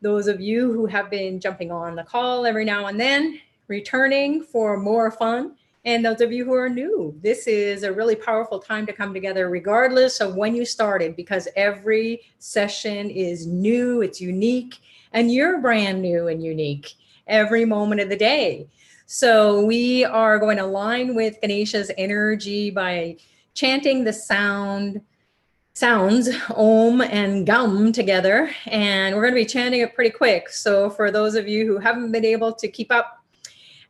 Those of you who have been jumping on the call every now and then, returning for more fun, and those of you who are new, this is a really powerful time to come together regardless of when you started, because every session is new, it's unique, and you're brand new and unique every moment of the day. So we are going to align with Ganesha's energy by chanting the sounds Om and Gum together, and we're going to be chanting it pretty quick. So for those of you who haven't been able to keep up,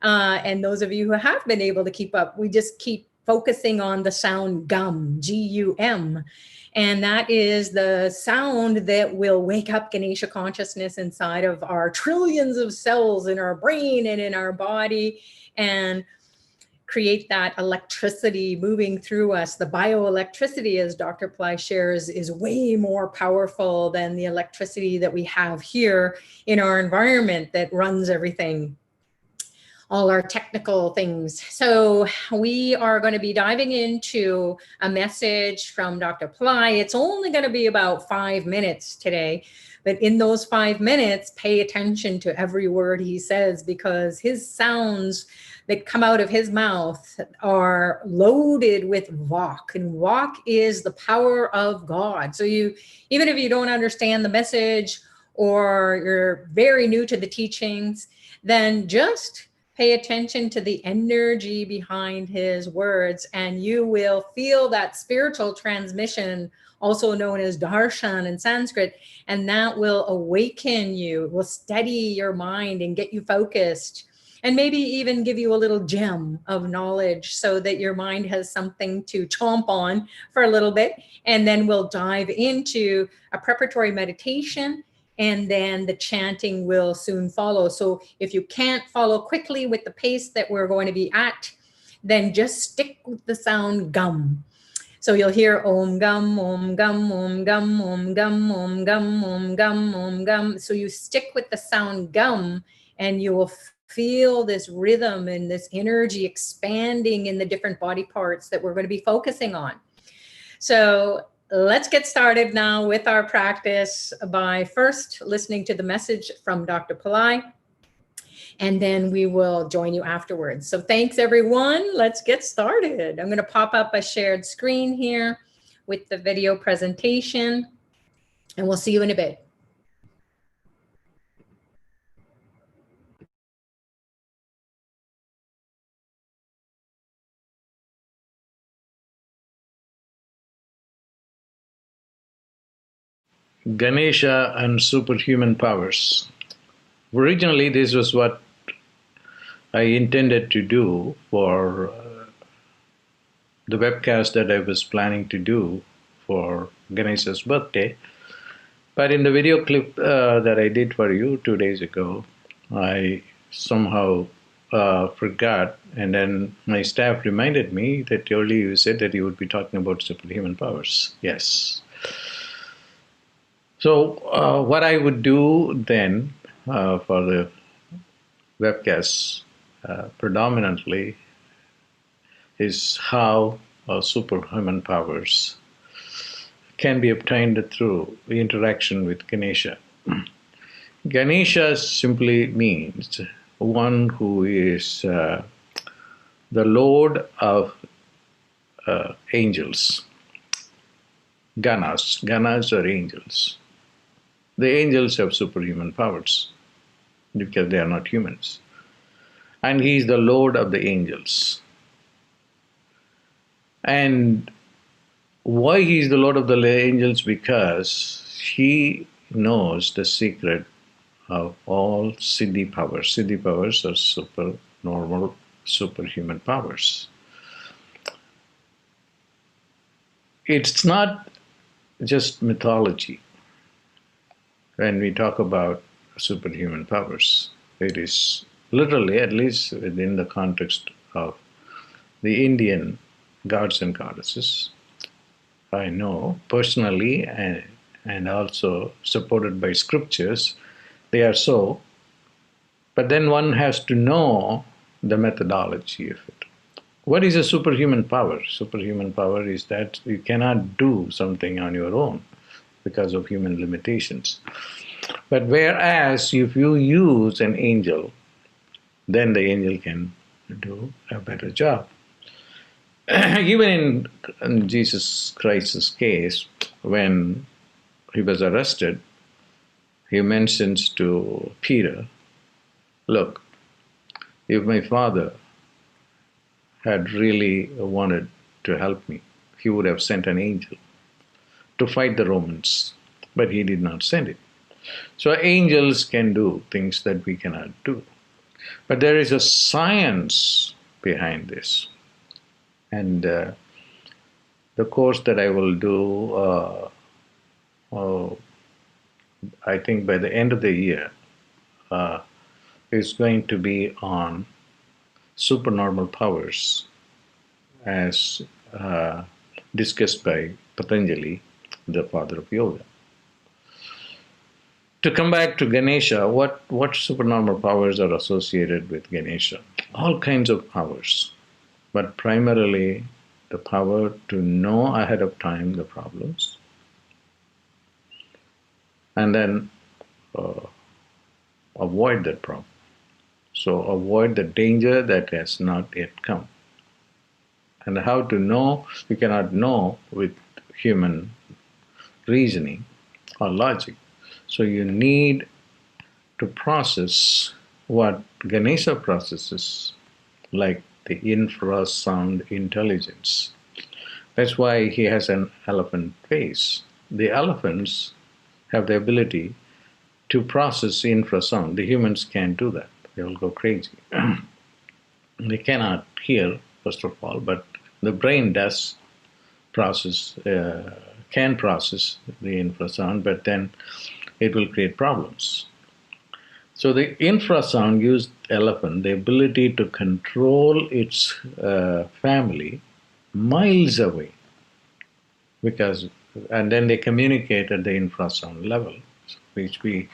and those of you who have been able to keep up, we just keep focusing on the sound Gum, G-U-M. And that is the sound that will wake up Ganesha consciousness inside of our trillions of cells in our brain and in our body, and create that electricity moving through us. The bioelectricity, as Dr. Pillai shares, is way more powerful than the electricity that we have here in our environment that runs everything, all our technical things. So we are going to be diving into a message from Dr. Pillai. It's only going to be about 5 minutes today, but in those 5 minutes, pay attention to every word he says, because his sounds that come out of his mouth are loaded with Vak, and Vak is the power of God. So you, even if you don't understand the message or you're very new to the teachings, then just pay attention to the energy behind his words, and you will feel that spiritual transmission, also known as darshan in Sanskrit, and that will awaken you, will steady your mind and get you focused, and maybe even give you a little gem of knowledge so that your mind has something to chomp on for a little bit. And then we'll dive into a preparatory meditation, and then the chanting will soon follow. So if you can't follow quickly with the pace that we're going to be at, then just stick with the sound Gum. So you'll hear Om Gum, Om Gum, Om Gum, Om Gum, Om Gum, Om Gum, Om Gum. So you stick with the sound Gum, and you will feel this rhythm and this energy expanding in the different body parts that we're going to be focusing on. So let's get started now with our practice by first listening to the message from Dr. Pillai, and then we will join you afterwards. So thanks, everyone. Let's get started. I'm going to pop up a shared screen here with the video presentation, and we'll see you in a bit. Ganesha and superhuman powers. Originally, this was what I intended to do for the webcast that I was planning to do for Ganesha's birthday. But in the video clip that I did for you 2 days ago, I somehow forgot, and then my staff reminded me that earlier you said that you would be talking about superhuman powers. Yes. So what I would do then for the webcasts predominantly is how superhuman powers can be obtained through the interaction with Ganesha. Ganesha simply means one who is the lord of angels. Ganas are angels. The angels have superhuman powers because they are not humans. And he is the Lord of the angels. And why he is the Lord of the angels? Because he knows the secret of all Siddhi powers. Siddhi powers are supernormal, superhuman powers. It's not just mythology. When we talk about superhuman powers, it is literally, at least within the context of the Indian gods and goddesses, I know personally and also supported by scriptures, they are so. But then one has to know the methodology of it. What is a superhuman power? Superhuman power is that you cannot do something on your own because of human limitations. But whereas if you use an angel, then the angel can do a better job. Even in Jesus Christ's case, when he was arrested, he mentions to Peter, look, if my father had really wanted to help me, he would have sent an angel to fight the Romans, but he did not send it. So angels can do things that we cannot do. But there is a science behind this. And the course that I will do, I think by the end of the year, is going to be on supernormal powers as discussed by Patanjali, the father of yoga. To come back to Ganesha, what supernormal powers are associated with Ganesha? All kinds of powers, but primarily the power to know ahead of time the problems and then avoid that problem. So avoid the danger that has not yet come. And how to know, you cannot know with human reasoning or logic. So you need to process what Ganesha processes, like the infrasound intelligence. That's why he has an elephant face. The elephants have the ability to process infrasound. The humans can't do that. They will go crazy. They cannot hear, first of all, but the brain does process, can process the infrasound, but then it will create problems. So the infrasound gives elephant the ability to control its family miles away, and then they communicate at the infrasound level, which we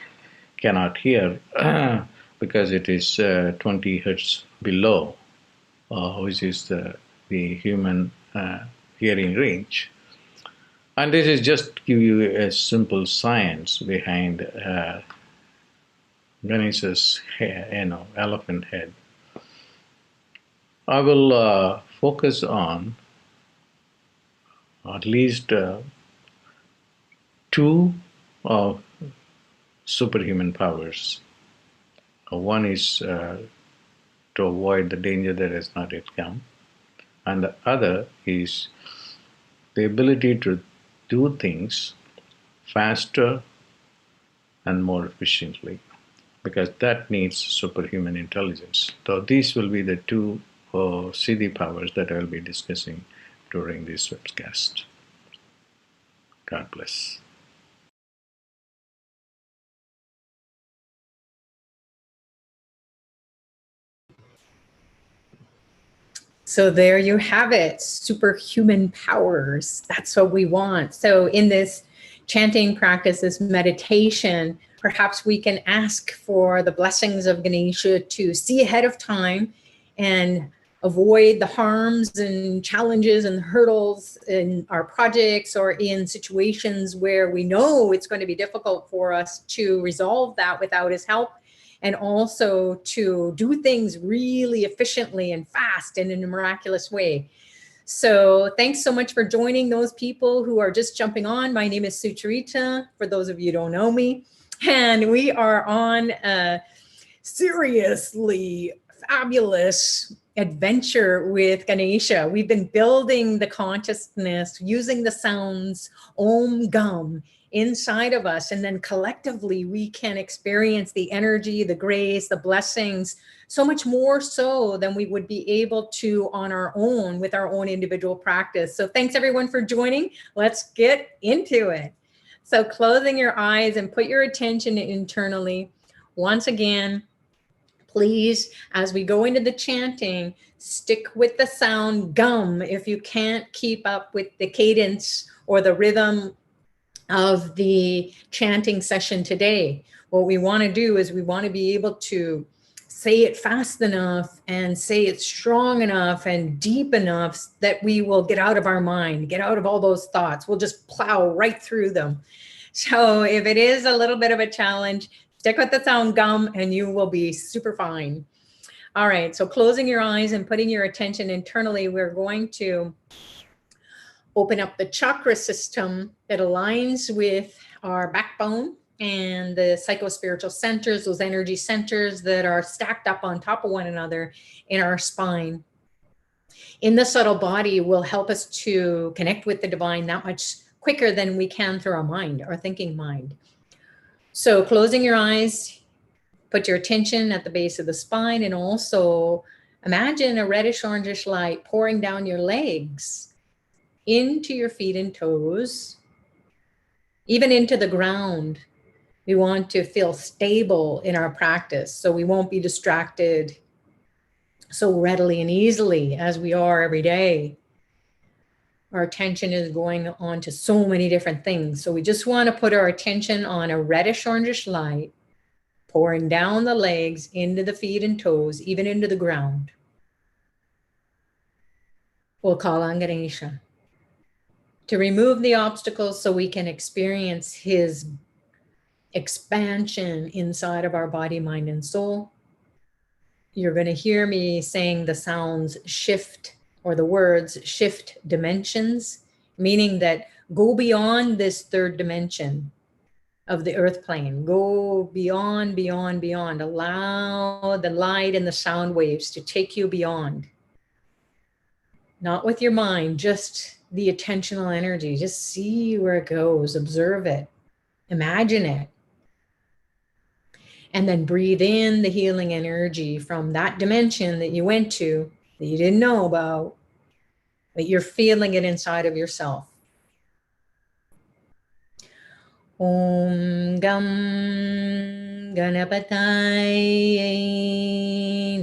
cannot hear because it is 20 hertz below, which is the human hearing range. And this is just to give you a simple science behind Ganesha's elephant head. I will focus on at least two of superhuman powers. One is to avoid the danger that has not yet come, and the other is the ability to do things faster and more efficiently, because that needs superhuman intelligence. So these will be the two Siddhi powers that I will be discussing during this webcast. God bless. So there you have it, superhuman powers. That's what we want. So in this chanting practice, this meditation, perhaps we can ask for the blessings of Ganesha to see ahead of time and avoid the harms and challenges and hurdles in our projects or in situations where we know it's going to be difficult for us to resolve that without his help. And also to do things really efficiently and fast and in a miraculous way. So thanks so much for joining those people who are just jumping on. My name is Sucharita, for those of you who don't know me. And we are on a seriously fabulous adventure with Ganesha. We've been building the consciousness using the sounds Om Gum inside of us, and then collectively we can experience the energy, the grace, the blessings, so much more so than we would be able to on our own with our own individual practice. So thanks everyone for joining. Let's get into it. So closing your eyes and put your attention internally. Once again, please, as we go into the chanting, stick with the sound gum if you can't keep up with the cadence or the rhythm of the chanting session today. What we want to do is we want to be able to say it fast enough and say it strong enough and deep enough that we will get out of our mind, get out of all those thoughts. We'll just plow right through them. So if it is a little bit of a challenge, stick with the sound gum and you will be super fine. All right, so closing your eyes and putting your attention internally, we're going to open up the chakra system that aligns with our backbone and the psychospiritual centers, those energy centers that are stacked up on top of one another in our spine. In the subtle body will help us to connect with the divine that much quicker than we can through our mind, our thinking mind. So closing your eyes, put your attention at the base of the spine, and also imagine a reddish orangish light pouring down your legs into your feet and toes, even into the ground. We want to feel stable in our practice, so we won't be distracted so readily and easily as we are every day. Our attention is going on to so many different things. So we just want to put our attention on a reddish orangish light pouring down the legs into the feet and toes, even into the ground. We'll call on Ganesha to remove the obstacles so we can experience his expansion inside of our body, mind, and soul. You're going to hear me saying the sounds shift, or the words shift dimensions, meaning that go beyond this third dimension of the earth plane. Go beyond, beyond, beyond. Allow the light and the sound waves to take you beyond. Not with your mind, just the attentional energy. Just see where it goes, observe it, imagine it. And then breathe in the healing energy from that dimension that you went to, that you didn't know about, but you're feeling it inside of yourself. Om Gam Ganapataye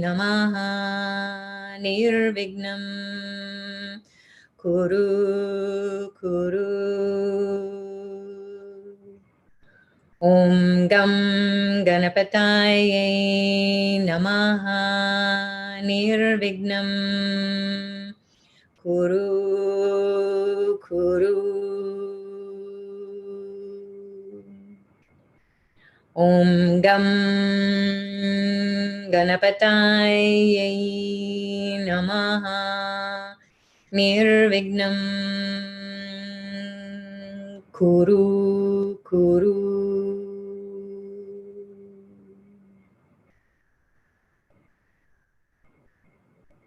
Namaha Nirvignam Kuru Kuru. Om Gam Ganapataye Namaha Nirvignam Kuru Kuru. Om Gam Ganapataye Namaha Nirvignam Kuru Kuru.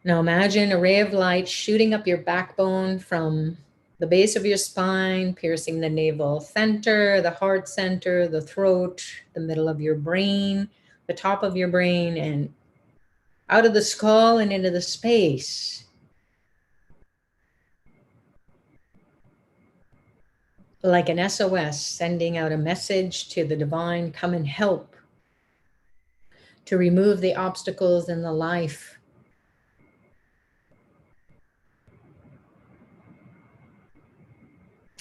Now imagine a ray of light shooting up your backbone from the base of your spine, piercing the navel center, the heart center, the throat, the middle of your brain, the top of your brain, and out of the skull and into the space. Like an SOS, sending out a message to the divine, come and help to remove the obstacles in the life.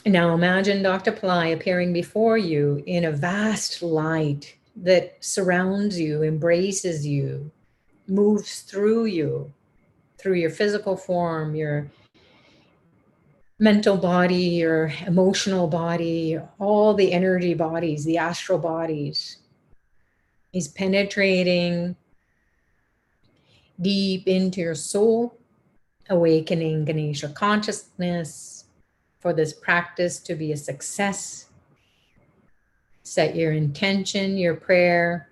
Now imagine Dr. Pillai appearing before you in a vast light that surrounds you, embraces you, moves through you, through your physical form, your mental body, your emotional body, all the energy bodies, the astral bodies. He's penetrating deep into your soul, awakening Ganesha consciousness for this practice to be a success. Set your intention, your prayer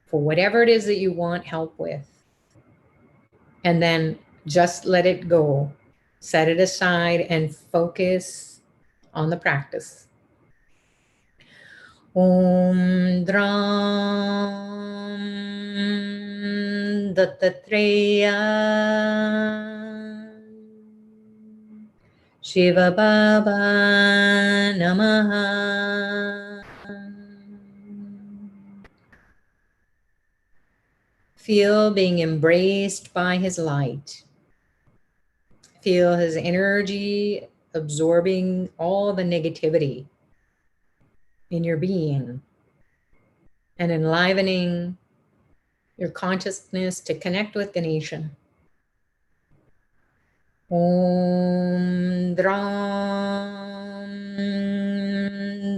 for whatever it is that you want help with. And then just let it go. Set it aside and focus on the practice. Om Dram Dattatreya Shiva Baba Namaha. Feel being embraced by his light. Feel his energy absorbing all the negativity in your being and enlivening your consciousness to connect with Ganesha. Om Dram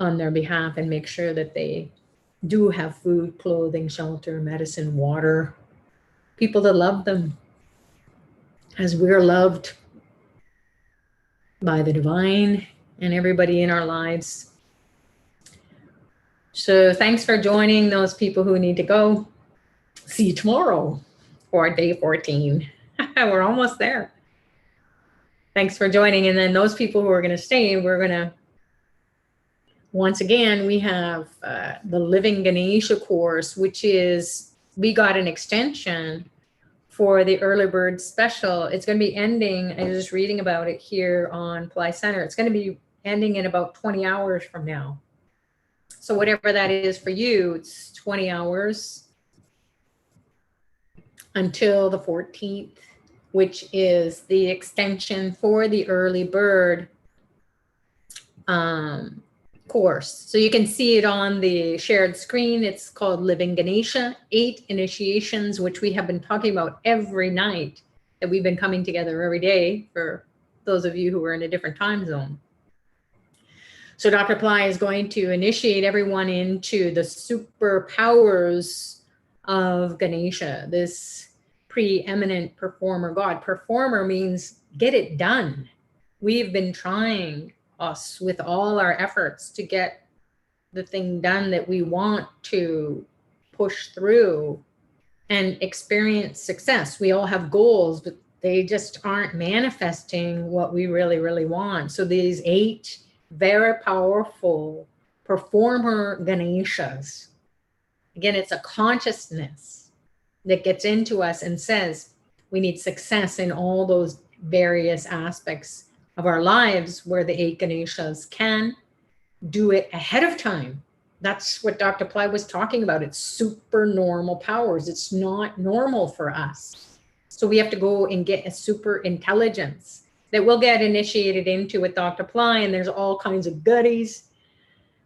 on their behalf and make sure that they do have food, clothing, shelter, medicine, water, people that love them as we're loved by the divine and everybody in our lives. So thanks for joining those people who need to go. See you tomorrow for day 14. We're almost there. Thanks for joining. And then those people who are going to stay, we're going to, once again, we have the Living Ganesha course, which is, we got an extension for the early bird special. It's going to be ending, I was just reading about it here on Pillai Center. It's going to be ending in about 20 hours from now. So whatever that is for you, it's 20 hours until the 14th, which is the extension for the early bird course. So you can see it on the shared screen. It's called Living Ganesha, 8 initiations, which we have been talking about every night, that we've been coming together every day for those of you who are in a different time zone. So Dr. Pillai is going to initiate everyone into the superpowers of Ganesha, this preeminent performer god. Performer means get it done. We've been trying us with all our efforts to get the thing done that we want to push through and experience success. We all have goals, but they just aren't manifesting what we really, really want. So these 8 very powerful performer Ganeshas, again, it's a consciousness that gets into us and says we need success in all those various aspects of our lives, where the 8 Ganeshas can do it ahead of time. That's what Dr. Pillai was talking about. It's super normal powers. It's not normal for us. So we have to go and get a super intelligence that we'll get initiated into with Dr. Pillai, and there's all kinds of goodies.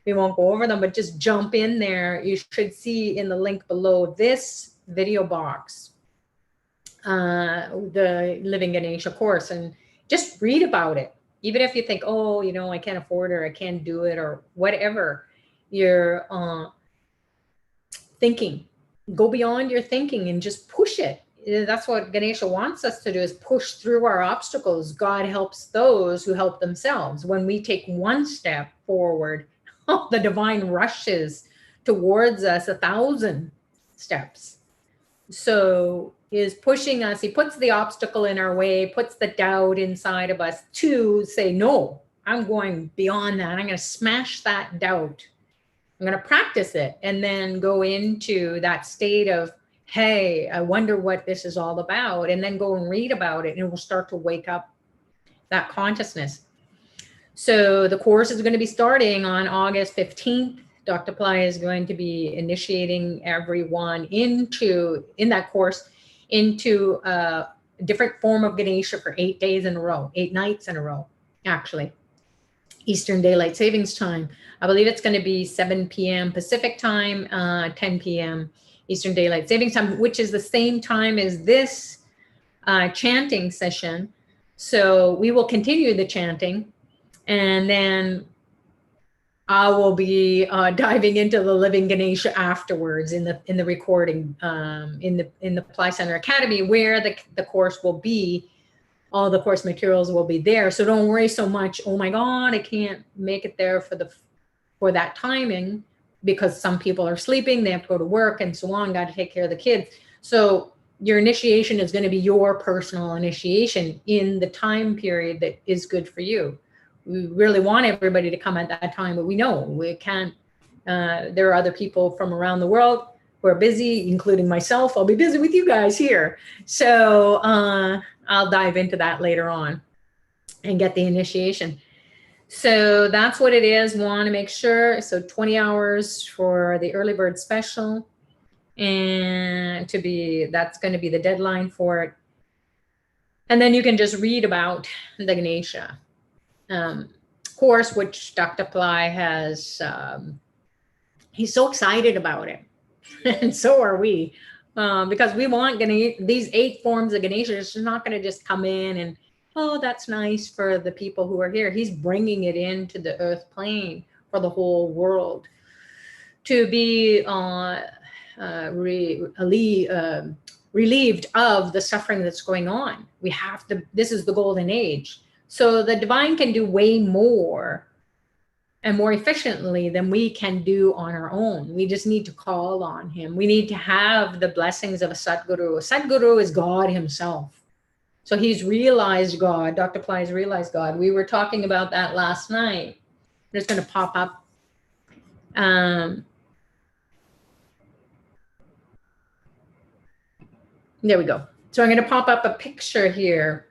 We won't go over them, but just jump in there. You should see in the link below this video box, the Living Ganesha course, and just read about it. Even if you think, oh, you know, I can't afford it, or I can't do it, or whatever you're thinking, go beyond your thinking and just push it. That's what Ganesha wants us to do, is push through our obstacles. God helps those who help themselves. When we take one step forward, the divine rushes towards us 1,000 steps. So is pushing us. He puts the obstacle in our way, puts the doubt inside of us to say, no, I'm going beyond that. I'm going to smash that doubt. I'm going to practice it, and then go into that state of, hey, I wonder what this is all about. And then go and read about it, and we'll start to wake up that consciousness. So the course is going to be starting on August 15th. Dr. Pillai is going to be initiating everyone in that course into a different form of Ganesha for 8 days in a row, 8 nights in a row, actually. Eastern Daylight Savings Time. I believe it's going to be 7 p.m. Pacific Time, 10 p.m. Eastern Daylight Savings Time, which is the same time as this chanting session. So we will continue the chanting, and then I will be diving into the Living Ganesha afterwards in the recording in the Pillai Center Academy, where the course will be. All the course materials will be there. So don't worry so much, oh my God, I can't make it there for that timing, because some people are sleeping, they have to go to work and so on, got to take care of the kids. So your initiation is going to be your personal initiation in the time period that is good for you. We really want everybody to come at that time, but we know we can't. There are other people from around the world who are busy, including myself. I'll be busy with you guys here. So I'll dive into that later on and get the initiation. So that's what it is. Want to make sure. So 20 hours for the early bird special, and that's going to be the deadline for it. And then you can just read about the Ganesha course, which Dr. Pillai has. He's so excited about it, and so are we, because we want these 8 forms of Ganesha. It's not going to just come in and, oh, that's nice for the people who are here. He's bringing it into the earth plane for the whole world to be relieved of the suffering that's going on. We have to, this is the golden age. So the divine can do way more and more efficiently than we can do on our own. We just need to call on him. We need to have the blessings of a Sadguru. A Sadguru is God himself. So he's realized God. Dr. Pillai's realized God. We were talking about that last night. I'm just going to pop up. There we go. So I'm going to pop up a picture here.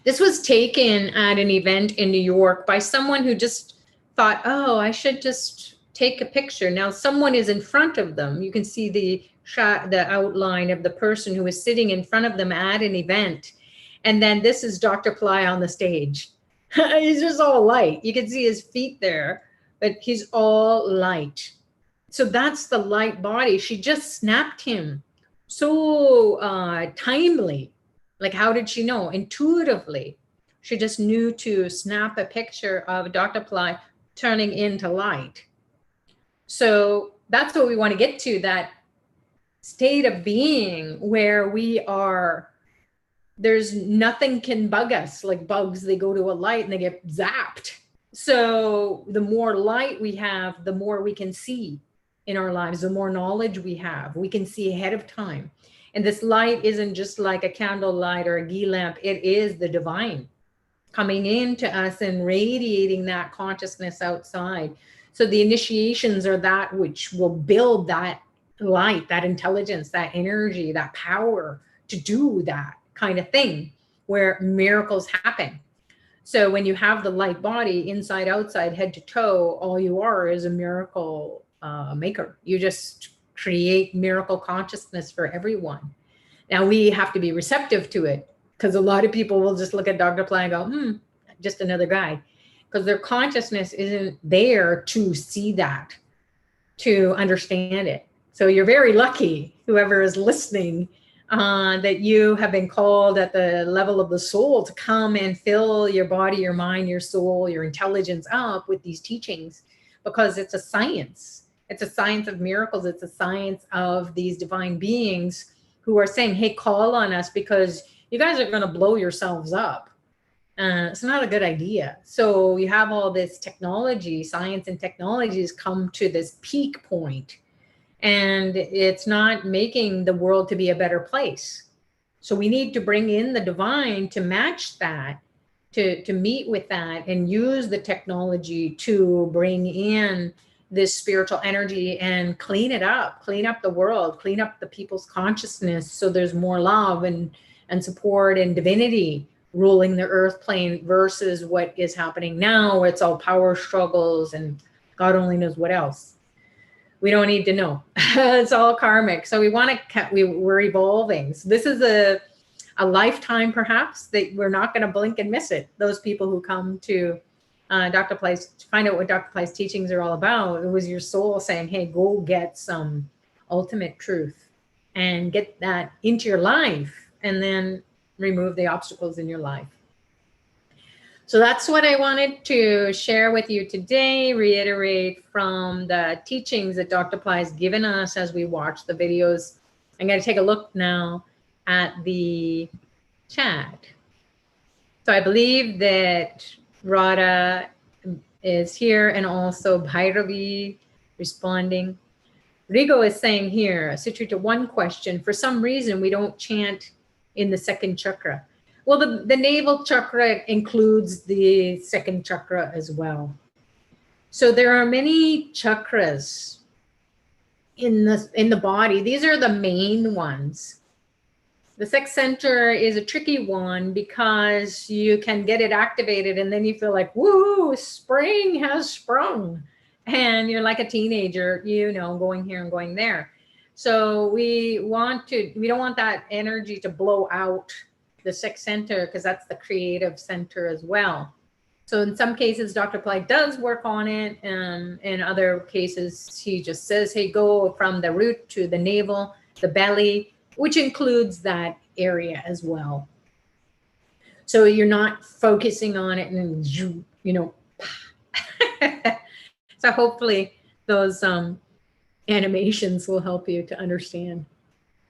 This was taken at an event in New York by someone who just thought, oh, I should just take a picture. Now someone is in front of them. You can see the shot, the outline of the person who is sitting in front of them at an event. And then this is Dr. Pillai on the stage. He's just all light. You can see his feet there, but he's all light. So that's the light body. She just snapped him so timely. Like, how did she know? Intuitively. She just knew to snap a picture of Dr. Pillai turning into light. So that's what we want to get to, that state of being where we are, there's nothing can bug us. Like bugs, they go to a light and they get zapped. So the more light we have, the more we can see in our lives, the more knowledge we have, we can see ahead of time. And this light isn't just like a candle light or a ghee lamp. It is the divine coming into us and radiating that consciousness outside. So the initiations are that which will build that light, that intelligence, that energy, that power to do that kind of thing where miracles happen. So when you have the light body, inside, outside, head to toe, all you are is a miracle maker. You just create miracle consciousness for everyone. Now we have to be receptive to it, because a lot of people will just look at Dr. Pillai and go, just another guy, because their consciousness isn't there to see that, to understand it. So you're very lucky, whoever is listening, that you have been called at the level of the soul to come and fill your body, your mind, your soul, your intelligence up with these teachings, because it's a science. It's a science of miracles. It's a science of these divine beings who are saying, hey, call on us, because you guys are going to blow yourselves up. It's not a good idea. So you have all this technology, science and technology has come to this peak point, and it's not making the world to be a better place. So we need to bring in the divine to match that, to meet with that, and use the technology to bring in this spiritual energy and clean it up, clean up the world, clean up the people's consciousness, so there's more love and support and divinity ruling the earth plane versus what is happening now, where it's all power struggles and God only knows what else. We don't need to know. It's all karmic. So we want to, we're evolving. So this is a lifetime, perhaps, that we're not going to blink and miss it. Those people who come to Dr. Pillai's, to find out what Dr. Pillai's teachings are all about, it was your soul saying, hey, go get some ultimate truth and get that into your life, and then remove the obstacles in your life. So that's what I wanted to share with you today, reiterate from the teachings that Dr. Pillai has given us as we watch the videos. I'm going to take a look now at the chat. So I believe that Radha is here, and also Bhairavi responding. Rigo is saying here, Sutrita, one question. For some reason, we don't chant in the second chakra. Well, the navel chakra includes the second chakra as well. So there are many chakras in the body. These are the main ones. The sex center is a tricky one because you can get it activated and then you feel like, woo, spring has sprung. And you're like a teenager, going here and going there. So we don't want that energy to blow out the sex center, because that's the creative center as well. So in some cases, Dr. Pillai does work on it. In other cases, he just says, hey, go from the root to the navel, the belly, which includes that area as well. So you're not focusing on it and, So hopefully those animations will help you to understand.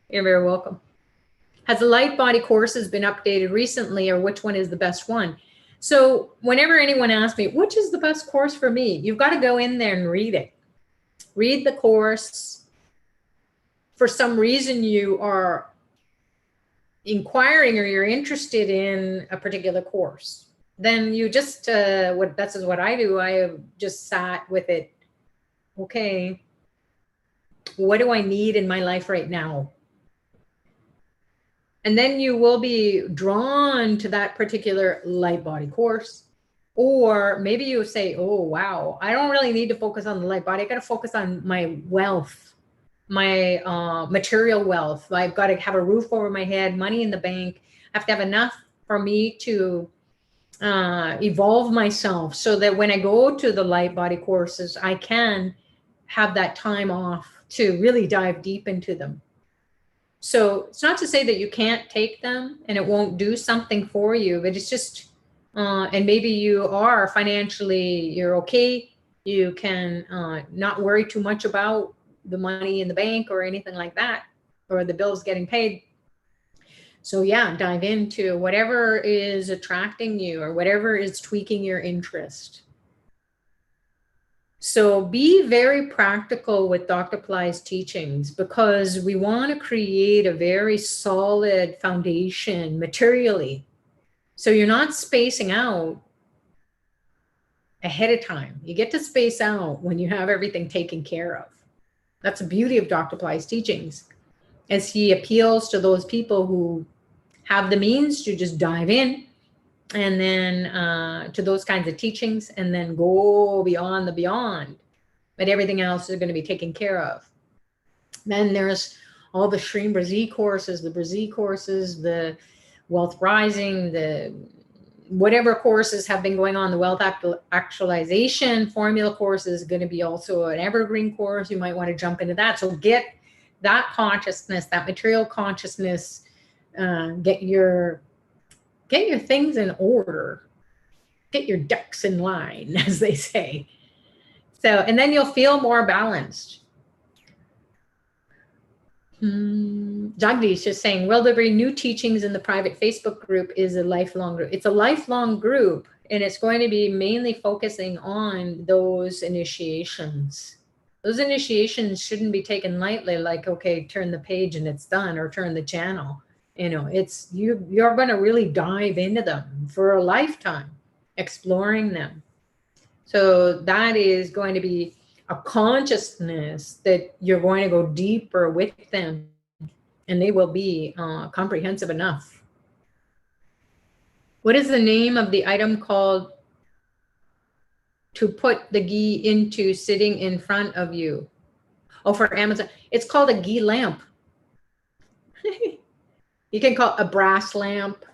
You're very welcome. Has the light body courses been updated recently, or which one is the best one? So whenever anyone asks me, which is the best course for me, you've got to go in there and read it. Read the course. For some reason you are inquiring or you're interested in a particular course, then you just, this is what I do. I have just sat with it. Okay, what do I need in my life right now? And then you will be drawn to that particular light body course. Or maybe you say, oh, wow, I don't really need to focus on the light body. I got to focus on my wealth, my material wealth. I've got to have a roof over my head, money in the bank. I have to have enough for me to evolve myself so that when I go to the light body courses, I can have that time off to really dive deep into them. So it's not to say that you can't take them and it won't do something for you, but it's just, and maybe you are financially, you're okay. You can not worry too much about the money in the bank or anything like that, or the bills getting paid. So yeah, dive into whatever is attracting you or whatever is tweaking your interest. So be very practical with Dr. Pillai's teachings, because we want to create a very solid foundation materially. So you're not spacing out ahead of time. You get to space out when you have everything taken care of. That's the beauty of Dr. Pillai's teachings, as he appeals to those people who have the means to just dive in, and then to those kinds of teachings, and then go beyond the beyond. But everything else is going to be taken care of. Then there's all the Shreem Brazil courses, the Brazil courses, the Wealth Rising, the whatever courses have been going on. The Wealth Actualization Formula course is going to be also an evergreen course. You might want to jump into that. So get that consciousness, that material consciousness, get your things in order, get your ducks in line, as they say. So, and then you'll feel more balanced. Jagdish is saying, will there be new teachings in the private Facebook group? Is a lifelong group. It's a lifelong group, and it's going to be mainly focusing on those initiations. Those initiations shouldn't be taken lightly, like, okay, turn the page and it's done, or turn the channel. You know, it's you're going to really dive into them for a lifetime, exploring them. So that is going to be a consciousness that you're going to go deeper with them, and they will be comprehensive enough. What is the name of the item called to put the ghee into sitting in front of you? Oh, for Amazon, it's called a ghee lamp. You can call it a brass lamp.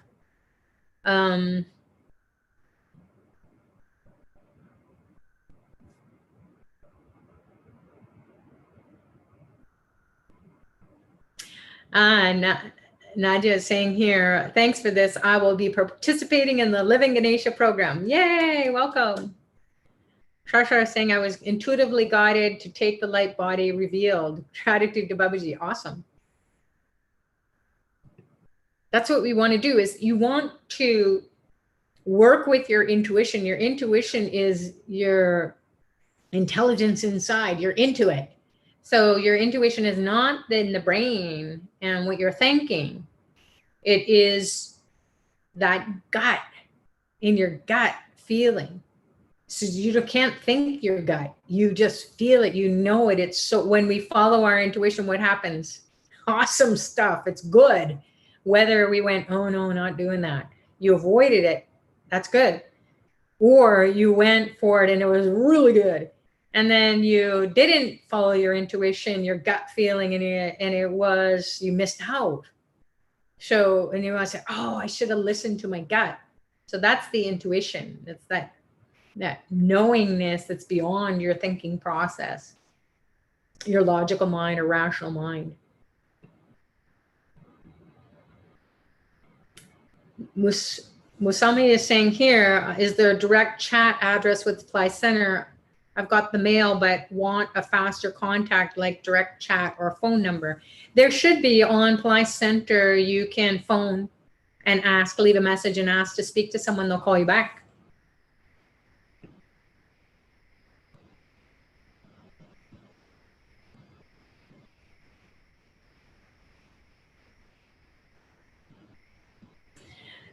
Nadia is saying here, thanks for this. I will be participating in the Living Ganesha program. Yay, welcome. Shashar is saying, I was intuitively guided to take the light body revealed. Gratitude to Babaji. Awesome. That's what we want to do, is you want to work with your intuition. Your intuition is your intelligence inside. You're into it. So your intuition is not in the brain and what you're thinking. It is that gut, in your gut feeling. So you can't think your gut. You just feel it. You know it. It's so, when we follow our intuition, what happens? Awesome stuff. It's good. Whether we went, oh no, not doing that. You avoided it. That's good. Or you went for it and it was really good. And then you didn't follow your intuition, your gut feeling, and it was, you missed out. So, and you want to say, oh, I should have listened to my gut. So that's the intuition. It's that knowingness that's beyond your thinking process, your logical mind or rational mind. Musami is saying here, is there a direct chat address with Supply Center? I've got the mail, but want a faster contact like direct chat or a phone number. There should be on Pillai Center, you can phone and ask, leave a message and ask to speak to someone, they'll call you back.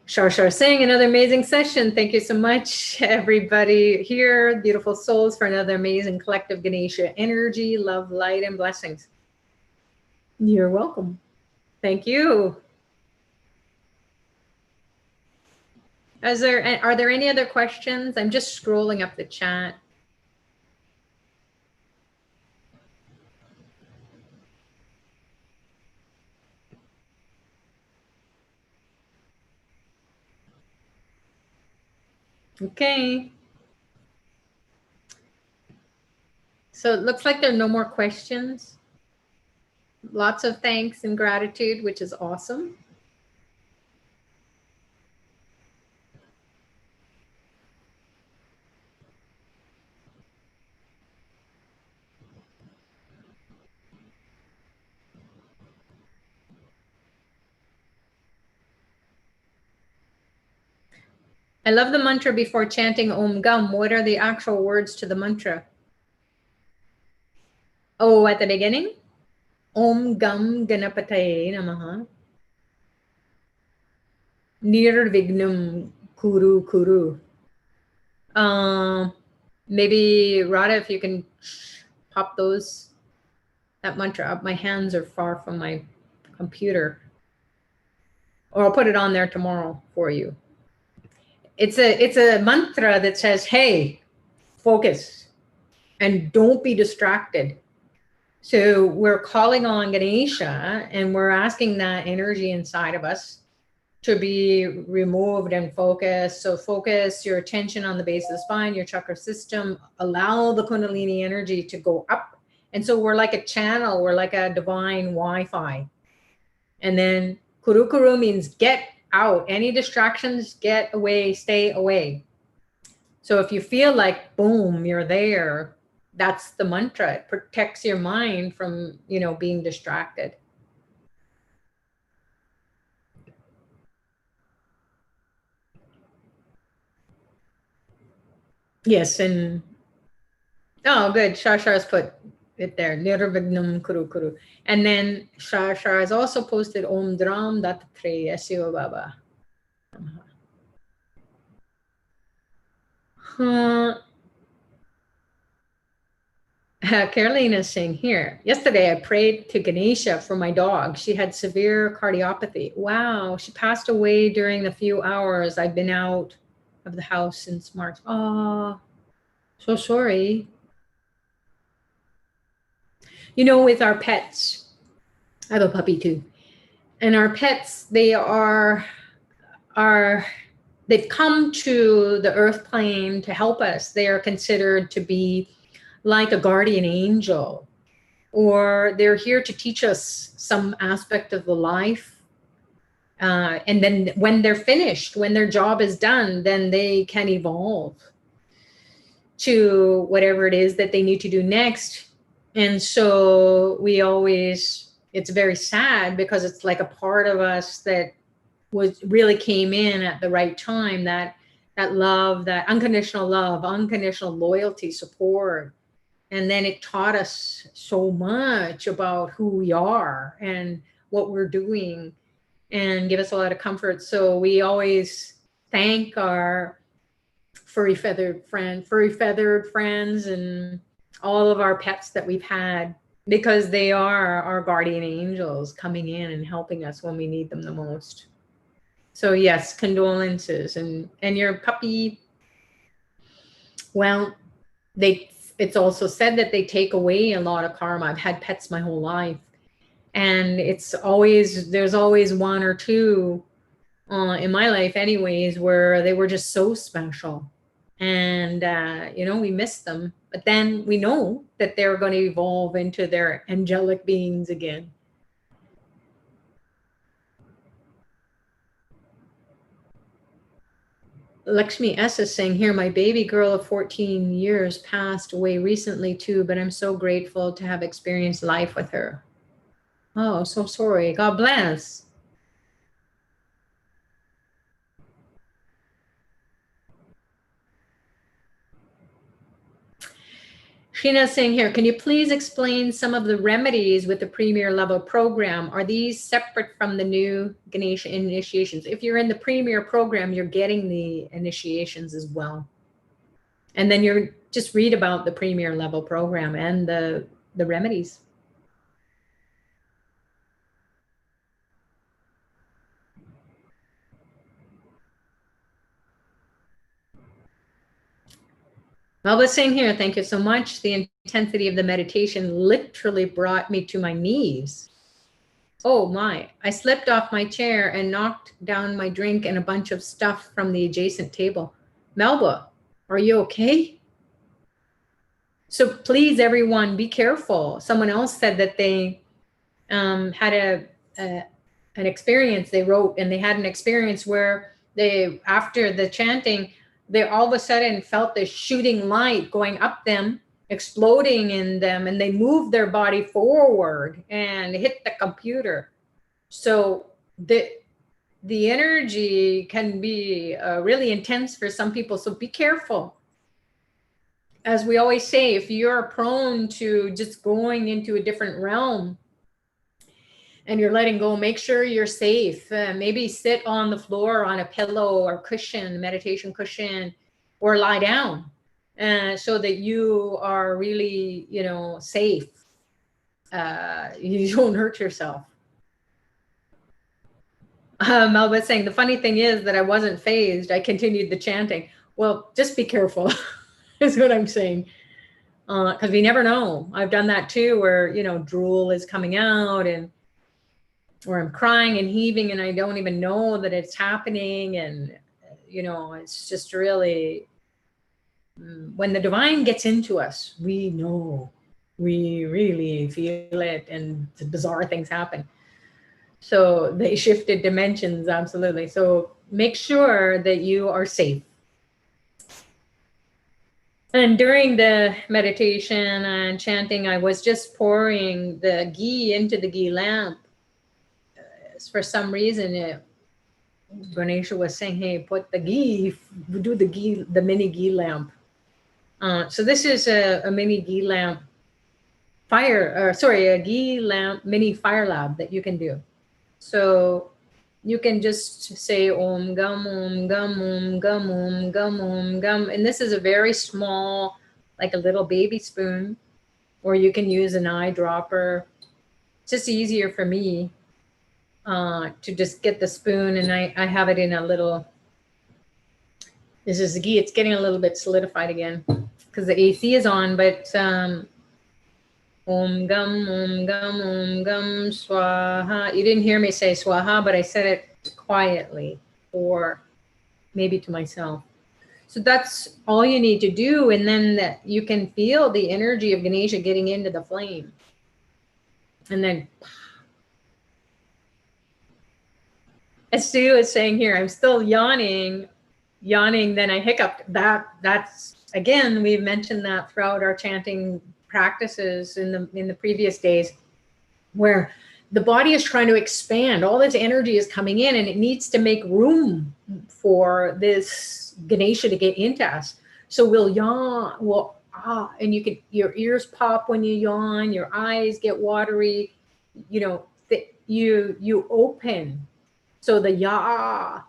Shar saying another amazing session. Thank you so much, everybody here. Beautiful souls for another amazing collective Ganesha energy, love, light, and blessings. You're welcome. Thank you. Are there any other questions? I'm just scrolling up the chat. Okay. So it looks like there are no more questions. Lots of thanks and gratitude, which is awesome. I love the mantra before chanting Om Gam. What are the actual words to the mantra? Oh, at the beginning? Om Gam Ganapataye Namaha. Nirvignam Kuru Kuru. Maybe Radha, if you can pop that mantra up. My hands are far from my computer. Or I'll put it on there tomorrow for you. It's a mantra that says, hey, focus and don't be distracted. So we're calling on Ganesha and we're asking that energy inside of us to be removed and focused. So focus your attention on the base of the spine, your chakra system, allow the Kundalini energy to go up. And so we're like a channel, we're like a divine Wi-Fi. And then Kuru Kuru means get out. Any distractions, get away, stay away. So if you feel like, boom, you're there, that's the mantra. It protects your mind from, being distracted. Yes, and oh, good. Shashar's put it there. Nirvignam Kuru Kuru. And then Shashar has also posted Om Dram Dattatreya Shiva Baba. Caroline is saying here, yesterday I prayed to Ganesha for my dog. She had severe cardiopathy. Wow, she passed away during the few hours I've been out of the house since March. Oh, so sorry. With our pets, I have a puppy too. And our pets, they've come to the earth plane to help us. They are considered to be like a guardian angel, or they're here to teach us some aspect of the life. And then when they're finished, when their job is done, then they can evolve to whatever it is that they need to do next. And so it's very sad because it's like a part of us that really came in at the right time, that love, that unconditional love, unconditional loyalty, support. And then it taught us so much about who we are and what we're doing and give us a lot of comfort. So we always thank our furry feathered friends and all of our pets that we've had, because they are our guardian angels coming in and helping us when we need them the most. So yes, condolences. And your puppy, well, it's also said that they take away a lot of karma. I've had pets my whole life, and there's always one or two in my life anyways, where they were just so special. And, we miss them, but then we know that they're going to evolve into their angelic beings again. Lakshmi S is saying here, my baby girl of 14 years passed away recently too, but I'm so grateful to have experienced life with her. Oh, so sorry. God bless. Sheena saying here, can you please explain some of the remedies with the premier level program? Are these separate from the new Ganesha initiations? If you're in the premier program, you're getting the initiations as well. And then you're just read about the premier level program and the remedies. Melba's saying here, thank you so much. The intensity of the meditation literally brought me to my knees. Oh my, I slipped off my chair and knocked down my drink and a bunch of stuff from the adjacent table. Melba, are you okay? So please, everyone, be careful. Someone else said that they had an experience, they wrote, and they had an experience where they, after the chanting, they all of a sudden felt this shooting light going up them, exploding in them, and they moved their body forward and hit the computer. So the energy can be really intense for some people. So be careful. As we always say, if you're prone to just going into a different realm and you're letting go, make sure you're safe. Maybe sit on the floor on a pillow or cushion, meditation cushion, or lie down so that you are really, safe. You don't hurt yourself. Melba's saying, the funny thing is that I wasn't phased. I continued the chanting. Well, just be careful is what I'm saying. Because we never know. I've done that too, where, drool is coming out and or I'm crying and heaving and I don't even know that it's happening. And, it's just really, when the divine gets into us, we know, we really feel it, and bizarre things happen. So they shifted dimensions, absolutely. So make sure that you are safe. And during the meditation and chanting, I was just pouring the ghee into the ghee lamp. For some reason, Ganesha was saying, hey, put the ghee, do the ghee, the mini ghee lamp. So this is a mini ghee lamp a ghee lamp mini fire lab that you can do. So you can just say Om Gum, Om Gum, Om Gum, Om Gum, Om Gum. And this is a very small, like a little baby spoon, or you can use an eyedropper. It's just easier for me to just get the spoon, and I have it in a little, this is the ghee. It's getting a little bit solidified again because the AC is on, but Om Gum, Om Gum, Om Gum, Swaha. You didn't hear me say Swaha, but I said it quietly, or maybe to myself. So that's all you need to do. And then you can feel the energy of Ganesha getting into the flame. And then, as Sue is saying here, I'm still yawning, then I hiccuped. That's, again, we've mentioned that throughout our chanting practices in the previous days, where the body is trying to expand. All this energy is coming in and it needs to make room for this Ganesha to get into us. So we'll yawn, and your ears pop when you yawn, your eyes get watery, you open. So the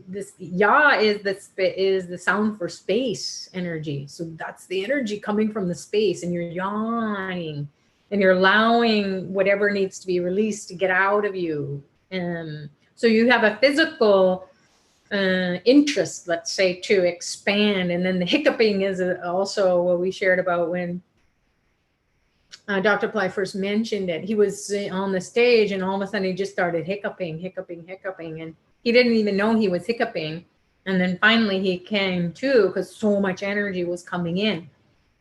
this is the sound for space energy. So that's the energy coming from the space, and you're yawning and you're allowing whatever needs to be released to get out of you. So you have a physical interest, let's say, to expand. And then the hiccuping is also what we shared about when Dr. Ply first mentioned it. He was on the stage and all of a sudden he just started hiccuping. And he didn't even know he was hiccuping. And then finally he came to, because so much energy was coming in.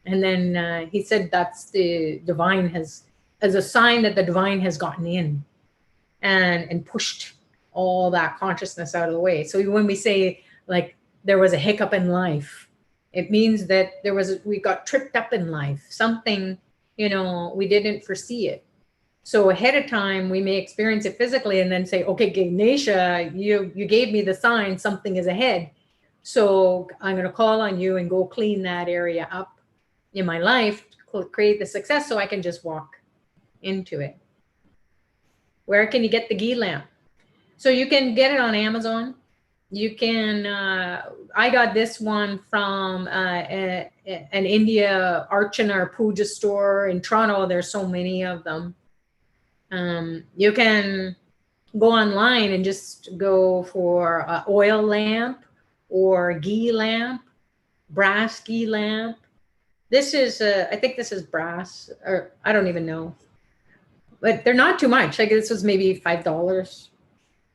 And then he said that's the divine as a sign that the divine has gotten in and pushed all that consciousness out of the way. So when we say, like, there was a hiccup in life. It means that we got tripped up in life. Something, we didn't foresee it. So ahead of time, we may experience it physically and then say, okay, Ganesha, you gave me the sign, something is ahead. So I'm going to call on you and go clean that area up in my life, create the success so I can just walk into it. Where can you get the Ghee lamp? So you can get it on Amazon. You can, I got this one from an India Archana or Puja store in Toronto. There's so many of them. You can go online and just go for oil lamp or Ghee lamp, brass Ghee lamp. This is, I think this is brass, or I don't even know. But they're not too much. Like this was maybe $5.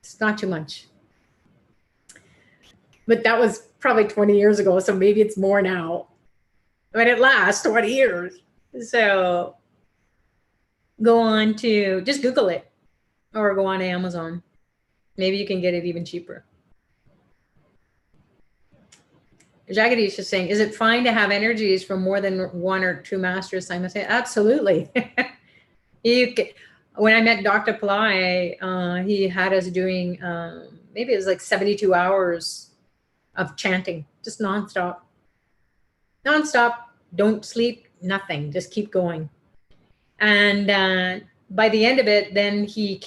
It's not too much. But that was probably 20 years ago, so maybe it's more now. But it lasts 20 years. So go on to, just Google it or go on Amazon. Maybe you can get it even cheaper. Jagadish is saying, is it fine to have energies from more than one or two masters simultaneously? Absolutely. When I met Dr. Pillai, he had us doing, maybe it was like 72 hours of chanting, just nonstop. Nonstop, don't sleep, nothing, just keep going. And by the end of it, then he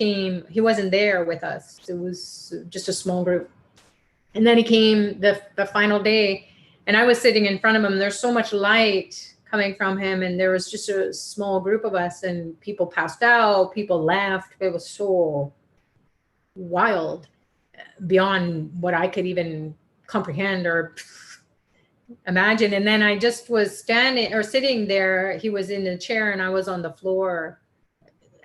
wasn't there with us. It was just a small group. And then he came the final day, and I was sitting in front of him. There's so much light coming from him, and there was just a small group of us, and people passed out, people left. It was so wild, beyond what I could even comprehend or imagine. And then I just was standing or sitting there. He was in the chair and I was on the floor,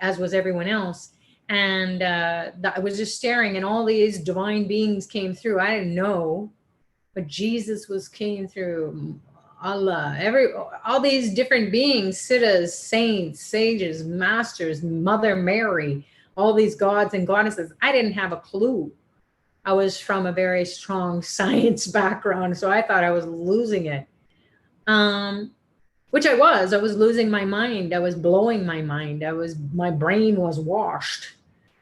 as was everyone else. And I was just staring, and all these divine beings came through. I didn't know, but Jesus came through. Allah, all these different beings, siddhas, saints, sages, masters, Mother Mary, all these gods and goddesses. I didn't have a clue. I was from a very strong science background, so I thought I was losing it. Which I was losing my mind. I was blowing my mind. My brain was washed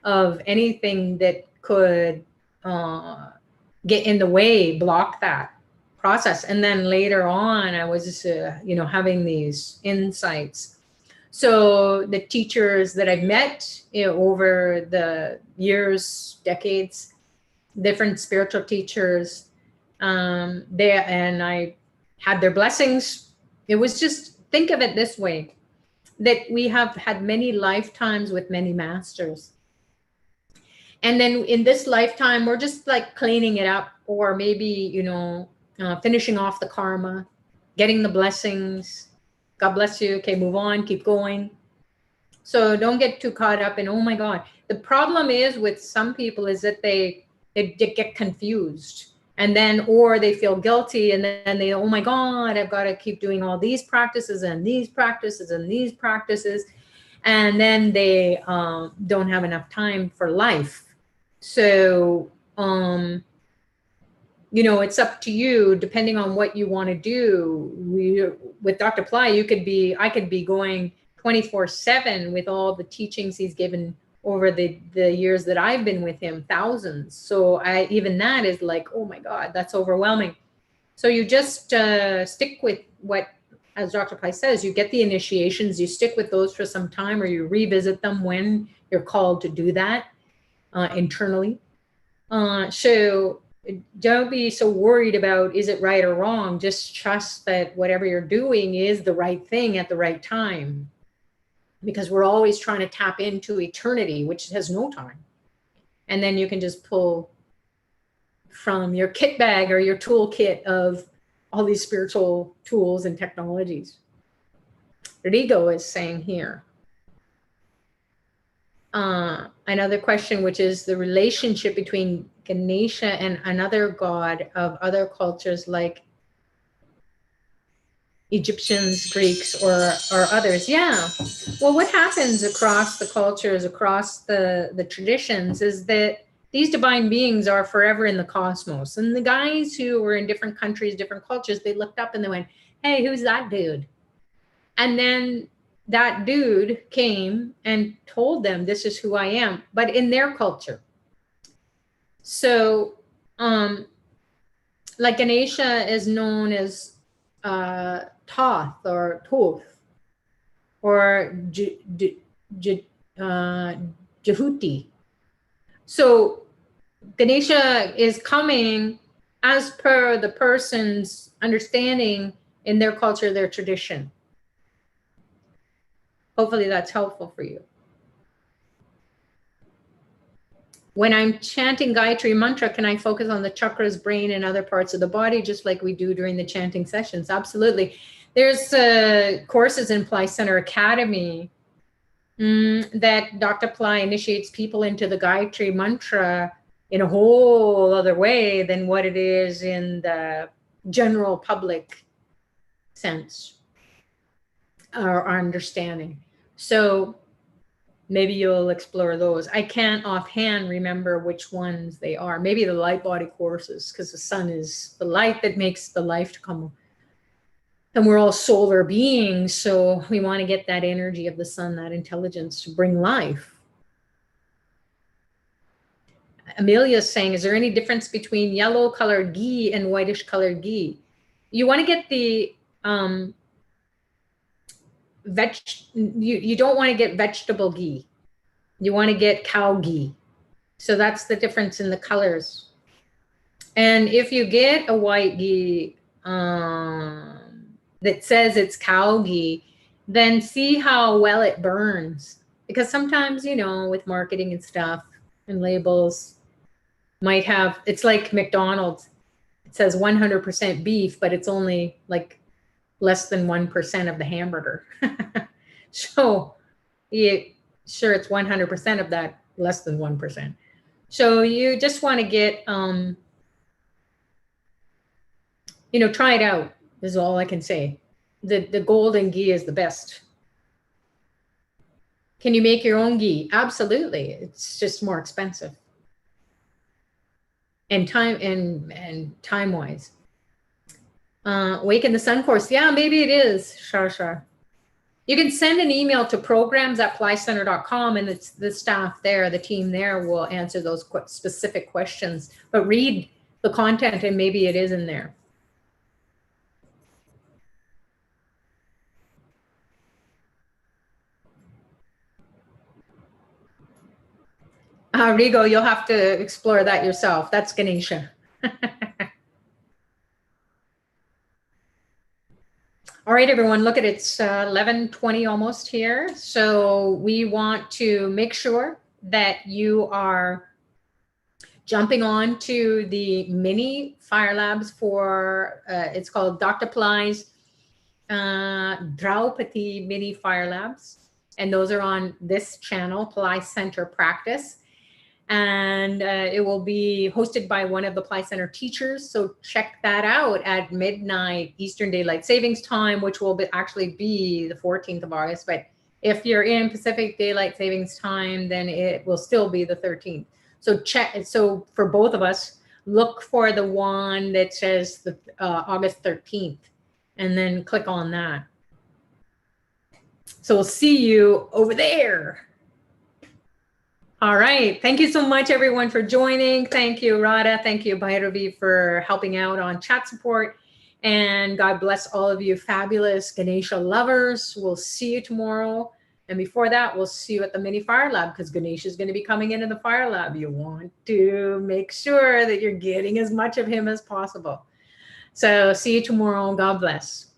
of anything that could get in the way, block that process. And then later on, I was just, having these insights. So the teachers that I've met over the years, decades, different spiritual teachers, and I had their blessings. It was just, think of it this way, that we have had many lifetimes with many masters. And then in this lifetime, we're just like cleaning it up, or maybe, finishing off the karma, getting the blessings. God bless you. Okay, move on, keep going. So don't get too caught up in, oh my God. The problem is with some people is that they get confused, and then, or they feel guilty, and then they, oh my God, I've got to keep doing all these practices and these practices and these practices. And then they don't have enough time for life. So, it's up to you, depending on what you want to do. With Dr. Pillai, I could be going 24/7 with all the teachings he's given over the years that I've been with him, thousands. So even that is like, oh my God, that's overwhelming. So you just stick with what, as Dr. Pillai says, you get the initiations, you stick with those for some time, or you revisit them when you're called to do that internally. So don't be so worried about, is it right or wrong? Just trust that whatever you're doing is the right thing at the right time. Because we're always trying to tap into eternity, which has no time. And then you can just pull from your kit bag or your toolkit of all these spiritual tools and technologies. Rigo is saying here. Another question, which is the relationship between Ganesha and another god of other cultures like Egyptians, Greeks, or others. Yeah. Well, what happens across the cultures, across the traditions, is that these divine beings are forever in the cosmos. And the guys who were in different countries, different cultures, they looked up and they went, hey, who's that dude? And then that dude came and told them, this is who I am, but in their culture. So, like Ganesha is known as Thoth or Thoth or Jehuti. So Ganesha is coming as per the person's understanding in their culture, their tradition. Hopefully that's helpful for you. When I'm chanting Gayatri mantra, can I focus on the chakras, brain, and other parts of the body, just like we do during the chanting sessions? Absolutely. There's courses in Pillai Center Academy that Dr. Pillai initiates people into the Gayatri mantra in a whole other way than what it is in the general public sense or understanding. So maybe you'll explore those. I can't offhand remember which ones they are. Maybe the light body courses, because the sun is the light that makes the life to come. And we're all solar beings, so we want to get that energy of the sun, that intelligence to bring life. Amelia's saying, is there any difference between yellow colored ghee and whitish colored ghee? You want to get the you don't want to get vegetable ghee. You want to get cow ghee. So that's the difference in the colors. And if you get a white ghee that says it's cow ghee, then see how well it burns. Because sometimes, you know, with marketing and stuff and labels might have, it's like McDonald's. It says 100% beef, but it's only like less than 1% of the hamburger. So sure, it's 100% of that, less than 1%. So you just want to get, you know, try it out is all I can say. The golden ghee is the best. Can you make your own ghee? Absolutely. It's just more expensive. And time wise. Awaken the Sun course. Yeah, maybe it is, Shar. You can send an email to programs@pilllaicenter.com, and it's the staff there, the team there will answer those specific questions. But read the content and maybe it is in there. Rigo, you'll have to explore that yourself. That's Ganesha. All right, everyone, look at it. It's 11:20 almost here. So we want to make sure that you are jumping on to the mini Fire Labs for, it's called Dr. Pillai's Draupadi Mini Fire Labs. And those are on this channel, Pillai Center Practice. And it will be hosted by one of the Pillai Center teachers. So check that out at midnight Eastern Daylight Savings Time, which will actually be the 14th of August. But if you're in Pacific Daylight Savings Time, then it will still be the 13th. So check. So for both of us, look for the one that says the August 13th, and then click on that. So we'll see you over there. All right. Thank you so much, everyone, for joining. Thank you, Radha. Thank you, Bhairavi, for helping out on chat support. And God bless all of you fabulous Ganesha lovers. We'll see you tomorrow. And before that, we'll see you at the mini Fire Lab, because Ganesha is going to be coming into the Fire Lab. You want to make sure that you're getting as much of him as possible. So see you tomorrow. God bless.